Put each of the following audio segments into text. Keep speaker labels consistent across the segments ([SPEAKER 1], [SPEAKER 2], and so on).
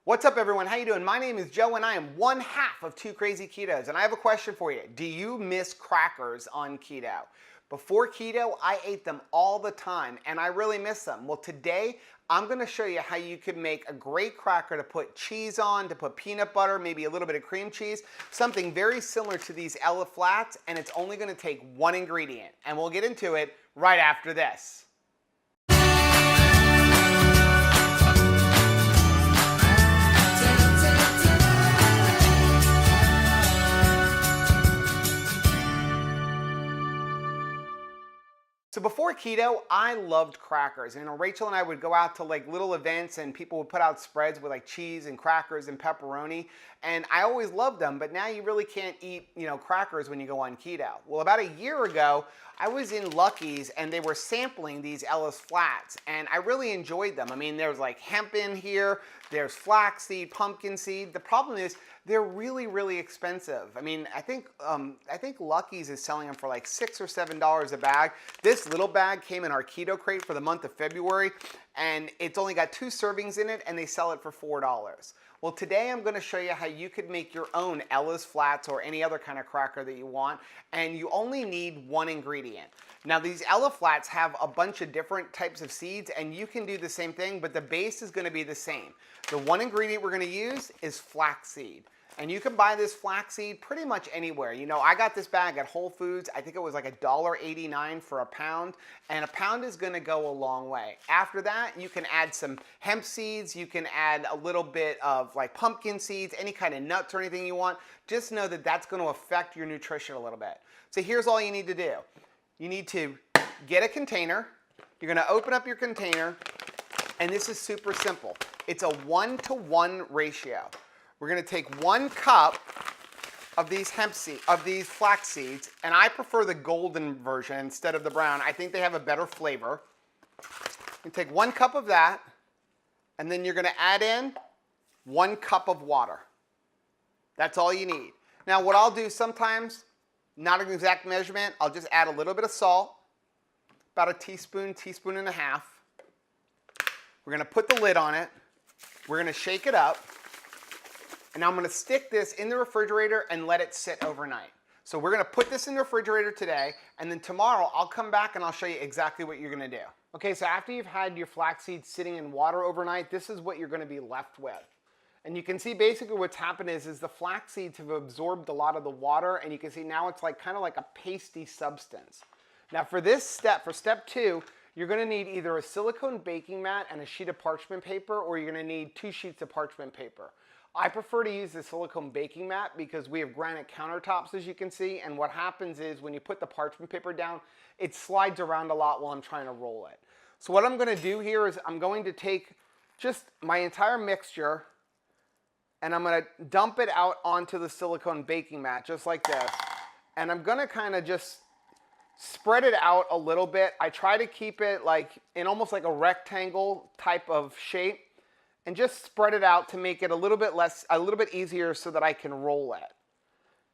[SPEAKER 1] What's up, everyone? How you doing? My name is Joe and I am one half of Two Crazy Ketos, and I have a question for you. Do you miss crackers on keto? Before keto, I ate them all the time and I really miss them. Well, today I'm going to show you how you can make a great cracker to put cheese on, to put peanut butter, maybe a little bit of cream cheese, something very similar to these Ella Flats, and it's only going to take one ingredient. And we'll get into it right after this. So before keto, I loved crackers. You know, Rachel and I would go out to like little events and people would put out spreads with like cheese and crackers and pepperoni. And I always loved them, but now you really can't eat, crackers when you go on keto. Well, about a year ago, I was in Lucky's and they were sampling these Ellis Flats and I really enjoyed them. I mean, there's like hemp in here, there's flaxseed, pumpkin seed. The problem is they're really, really expensive. I mean, I think Lucky's is selling them for like $6 or $7 a bag. This little bag came in our keto crate for the month of February, and it's only got 2 servings in it, and they sell it for $4. Well, today I'm going to show you how you could make your own Ella's Flats or any other kind of cracker that you want, and you only need one ingredient. Now, these Ella Flats have a bunch of different types of seeds, and you can do the same thing, but the base is going to be the same. The one ingredient we're going to use is flaxseed. And you can buy this flaxseed pretty much anywhere. You know, I got this bag at Whole Foods. I think it was like $1.89 for a pound, and a pound is going to go a long way. After that, you can add some hemp seeds. You can add a little bit of like pumpkin seeds, any kind of nuts or anything you want. Just know that that's going to affect your nutrition a little bit. So here's all you need to do. You need to get a container. You're going to open up your container, and this is super simple. It's a 1-to-1 ratio. We're going to take 1 cup of these flax seeds, and I prefer the golden version instead of the brown. I think they have a better flavor. You take 1 cup of that, and then you're going to add in 1 cup of water. That's all you need. Now, what I'll do sometimes, not an exact measurement, I'll just add a little bit of salt, about a teaspoon, teaspoon and a half. We're going to put the lid on it. We're going to shake it up. And now I'm going to stick this in the refrigerator and let it sit overnight. So we're going to put this in the refrigerator today, and then tomorrow I'll come back and I'll show you exactly what you're going to do. Okay, so after you've had your flax seeds sitting in water overnight, this is what you're going to be left with. And you can see basically what's happened is the flax seeds have absorbed a lot of the water, and you can see now it's like kind of like a pasty substance. Now for this step, for step 2, you're going to need either a silicone baking mat and a sheet of parchment paper, or you're going to need 2 sheets of parchment paper. I prefer to use the silicone baking mat because we have granite countertops, as you can see, and what happens is when you put the parchment paper down, it slides around a lot while I'm trying to roll it. So what I'm going to do here is I'm going to take just my entire mixture and I'm going to dump it out onto the silicone baking mat just like this. And I'm going to kind of just spread it out a little bit. I try to keep it like in almost like a rectangle type of shape, and just spread it out to make it a little bit easier so that I can roll it.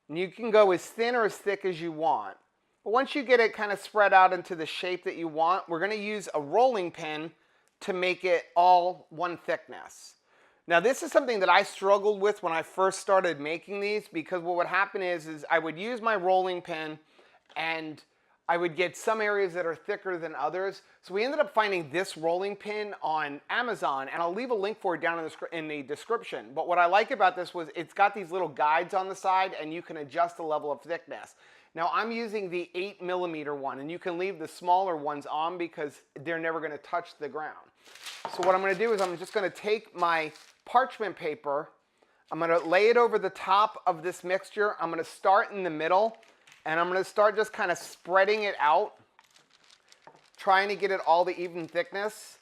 [SPEAKER 1] And you can go as thin or as thick as you want. But once you get it kind of spread out into the shape that you want, we're going to use a rolling pin to make it all one thickness. Now this is something that I struggled with when I first started making these, because what would happen is I would use my rolling pin and I would get some areas that are thicker than others. So we ended up finding this rolling pin on Amazon, and I'll leave a link for it down in the description. But what I like about this was it's got these little guides on the side, and you can adjust the level of thickness. Now I'm using the 8mm one, and you can leave the smaller ones on because they're never going to touch the ground. So what I'm going to do is I'm just going to take my parchment paper, I'm going to lay it over the top of this mixture. I'm going to start in the middle, and I'm going to start just kind of spreading it out, trying to get it all the even thickness.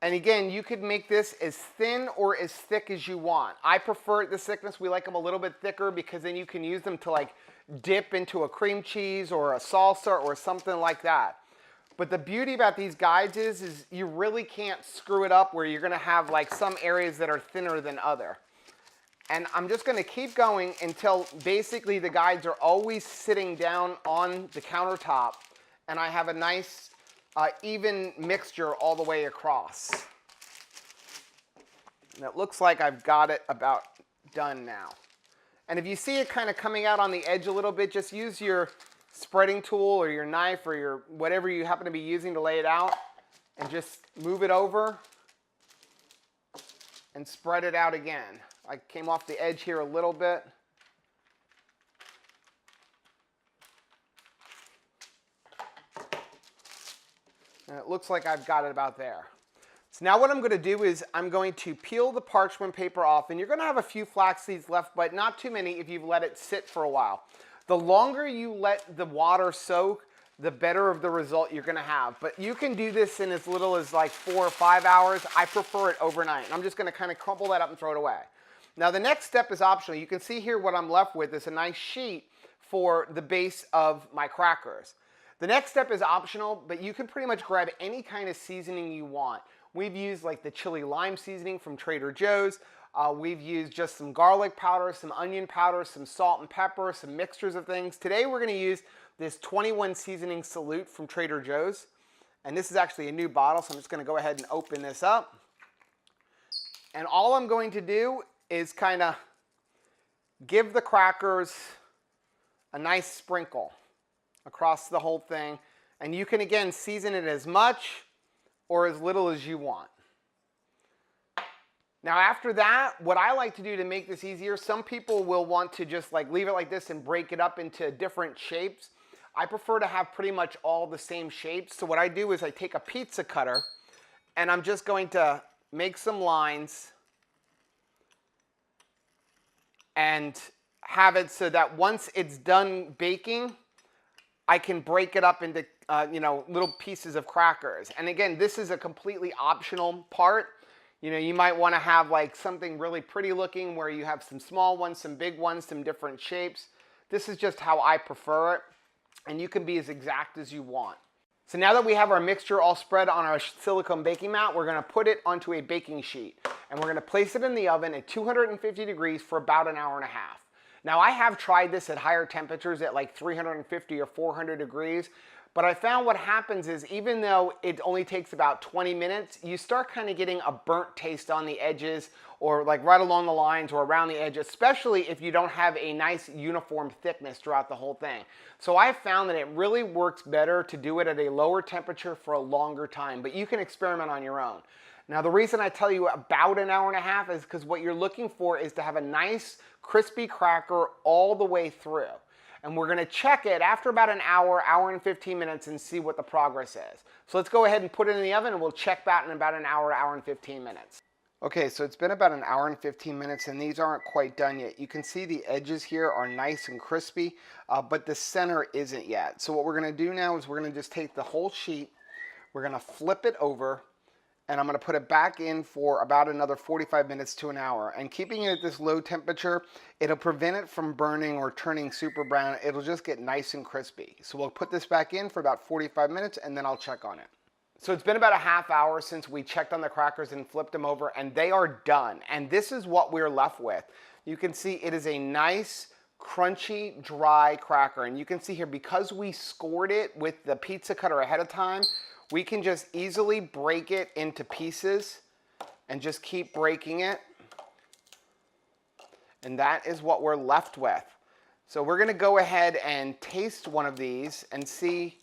[SPEAKER 1] And again, you could make this as thin or as thick as you want. I prefer this thickness. We like them a little bit thicker because then you can use them to like dip into a cream cheese or a salsa or something like that. But the beauty about these guides is you really can't screw it up where you're going to have like some areas that are thinner than other. And I'm just going to keep going until basically the guides are always sitting down on the countertop and I have a nice even mixture all the way across. And it looks like I've got it about done now. And if you see it kind of coming out on the edge a little bit, just use your spreading tool or your knife or your whatever you happen to be using to lay it out, and just move it over and spread it out again. I came off the edge here a little bit. And it looks like I've got it about there. So now what I'm going to do is I'm going to peel the parchment paper off, and you're going to have a few flax seeds left, but not too many if you've let it sit for a while. The longer you let the water soak, the better of the result you're going to have. But you can do this in as little as like 4 or 5 hours. I prefer it overnight. I'm just going to kind of crumple that up and throw it away. Now the next step is optional. You can see here what I'm left with is a nice sheet for the base of my crackers. The next step is optional, but you can pretty much grab any kind of seasoning you want. We've used like the chili lime seasoning from Trader Joe's. We've used just some garlic powder, some onion powder, some salt and pepper, some mixtures of things. Today we're going to use this 21 seasoning salute from Trader Joe's. And this is actually a new bottle, so I'm just going to go ahead and open this up. And all I'm going to do is kind of give the crackers a nice sprinkle across the whole thing. And you can, again, season it as much or as little as you want. Now after that, what I like to do to make this easier, some people will want to just like leave it like this and break it up into different shapes. I prefer to have pretty much all the same shapes. So what I do is I take a pizza cutter and I'm just going to make some lines and have it so that once it's done baking, I can break it up into little pieces of crackers. And again, this is a completely optional part. You might want to have like something really pretty looking where you have some small ones, some big ones, some different shapes. This is just how I prefer it, and you can be as exact as you want. So now that we have our mixture all spread on our silicone baking mat, we're going to put it onto a baking sheet, and we're going to place it in the oven at 250 degrees for about an hour and a half. Now I have tried this at higher temperatures at like 350 or 400 degrees, but I found what happens is even though it only takes about 20 minutes, you start kind of getting a burnt taste on the edges or like right along the lines or around the edge, especially if you don't have a nice uniform thickness throughout the whole thing. So I found that it really works better to do it at a lower temperature for a longer time, but you can experiment on your own. Now the reason I tell you about an hour and a half is because what you're looking for is to have a nice crispy cracker all the way through. And we're going to check it after about an hour, hour and 15 minutes and see what the progress is. So let's go ahead and put it in the oven and we'll check back in about an hour, hour and 15 minutes. Okay, so it's been about an hour and 15 minutes and these aren't quite done yet. You can see the edges here are nice and crispy, but the center isn't yet. So what we're going to do now is we're going to just take the whole sheet, we're going to flip it over, and I'm going to put it back in for about another 45 minutes to an hour. And keeping it at this low temperature, it'll prevent it from burning or turning super brown. It'll just get nice and crispy. So we'll put this back in for about 45 minutes and then I'll check on it. So it's been about a half hour since we checked on the crackers and flipped them over, and they are done. And this is what we're left with. You can see it is a nice, crunchy, dry cracker. And you can see here, because we scored it with the pizza cutter ahead of time, we can just easily break it into pieces and just keep breaking it. And that is what we're left with. So we're going to go ahead and taste one of these and see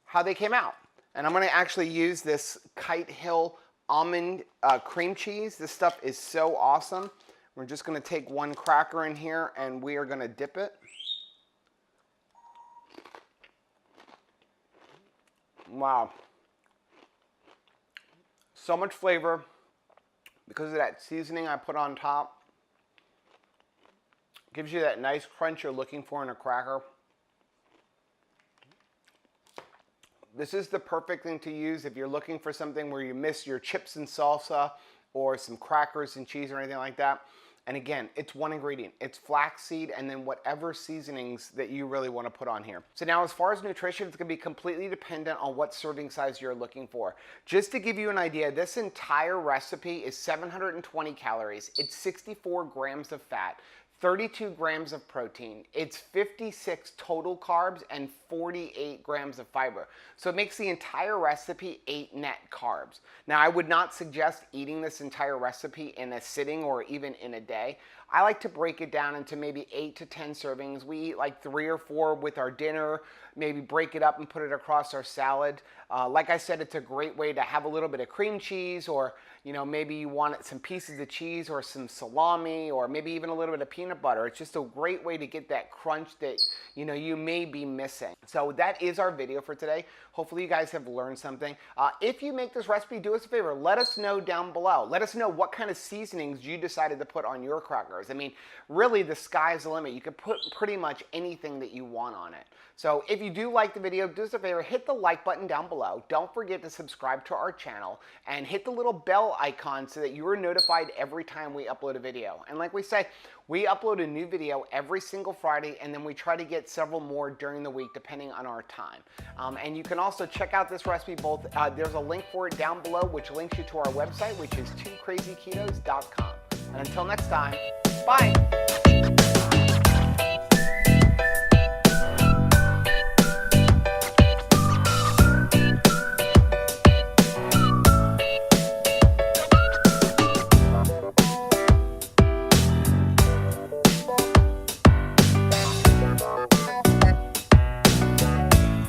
[SPEAKER 1] how they came out. And I'm going to actually use this Kite Hill almond cream cheese. This stuff is so awesome. We're just going to take one cracker in here and we are going to dip it. Wow. So much flavor because of that seasoning I put on top. Gives you that nice crunch you're looking for in a cracker. This is the perfect thing to use if you're looking for something where you miss your chips and salsa or some crackers and cheese or anything like that. And again, it's one ingredient. It's flaxseed and then whatever seasonings that you really want to put on here. So now as far as nutrition, it's going to be completely dependent on what serving size you're looking for. Just to give you an idea, this entire recipe is 720 calories. It's 64 grams of fat, 32 grams of protein. It's 56 total carbs and 48 grams of fiber. So it makes the entire recipe 8 net carbs. Now, I would not suggest eating this entire recipe in a sitting or even in a day. I like to break it down into maybe 8 to 10 servings. We eat like 3 or 4 with our dinner, maybe break it up and put it across our salad. Like I said, it's a great way to have a little bit of cream cheese, or maybe you want some pieces of cheese or some salami, or maybe even a little bit of peanut butter. It's just a great way to get that crunch that you may be missing. So that is our video for today. Hopefully you guys have learned something. If you make this recipe, do us a favor. Let us know down below. Let us know what kind of seasonings you decided to put on your crackers. I mean, really, the sky's the limit. You can put pretty much anything that you want on it. So if you do like the video, do us a favor, hit the like button down below. Don't forget to subscribe to our channel and hit the little bell icon so that you are notified every time we upload a video. And like we say, we upload a new video every single Friday, and then we try to get several more during the week depending on our time. And you can also check out this recipe both. There's a link for it down below, which links you to our website, which is twocrazyketos.com. And until next time, bye.